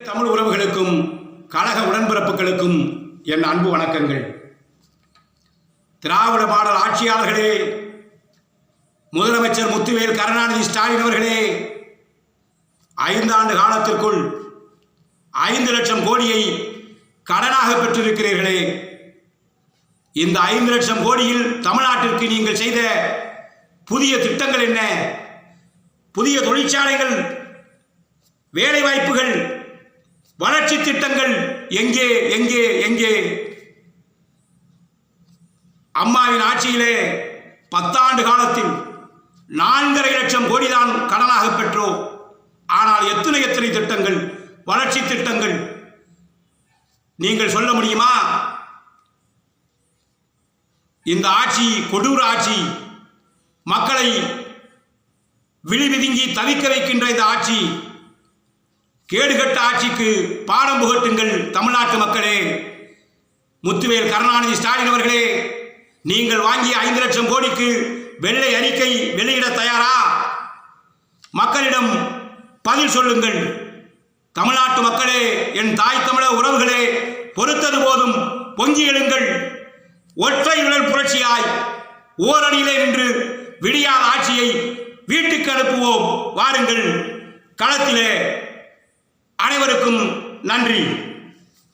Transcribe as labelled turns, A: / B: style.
A: தமிழ் உறவுகளுக்கும் கழக உடன்பிறப்புகளுக்கும் என் அன்பு வணக்கங்கள். திராவிட மாடல் ஆட்சியாளர்களே, முதலமைச்சர் முத்துவேல் கருணாநிதி ஸ்டாலின் அவர்களே, 5 ஆண்டு காலத்திற்குள் 5 லட்சம் கோடியை கடனாக பெற்றிருக்கிறீர்களே. இந்த 5 லட்சம் கோடியில் தமிழ்நாட்டிற்கு நீங்கள் செய்த புதிய திட்டங்கள் என்ன? புதிய தொழிற்சாலைகள், வேலை வாய்ப்புகள், வளர்ச்சி திட்டங்கள் எங்கே எங்கே எங்கே? அம்மாவின் ஆட்சியிலே 10 ஆண்டு காலத்தில் 4.5 லட்சம் கோடி தான் கடனாக பெற்றோம். ஆனால் எத்தனை திட்டங்கள், வளர்ச்சி திட்டங்கள் நீங்கள் சொல்ல முடியுமா? இந்த ஆட்சி கொடூர ஆட்சி, மக்களை விழிவிதுங்கி தவிக்க வைக்கின்ற இந்த ஆட்சி, கேடுகட்ட ஆட்சிக்கு பாடம் புகட்டுங்கள் தமிழ்நாட்டு மக்களே. முத்துவேல் கருணாநிதி ஸ்டாலின் அவர்களே, நீங்கள் வாங்கிய 5 லட்சம் கோடிக்கு வெள்ளை அறிக்கை வெளியிட தயாரா? மக்களிடம் பதில் சொல்லுங்கள். தமிழ்நாட்டு மக்களே, என் தாய் தமிழக உறவுகளே, பொறுத்தது போதும், பொங்கி எழுங்கள். ஒற்றை விரல் புரட்சியாய் ஓரணியிலே நின்று விடியாத ஆட்சியை வீட்டுக்கு அனுப்புவோம். வாருங்கள் களத்திலே. அனைவருக்கும் நன்றி.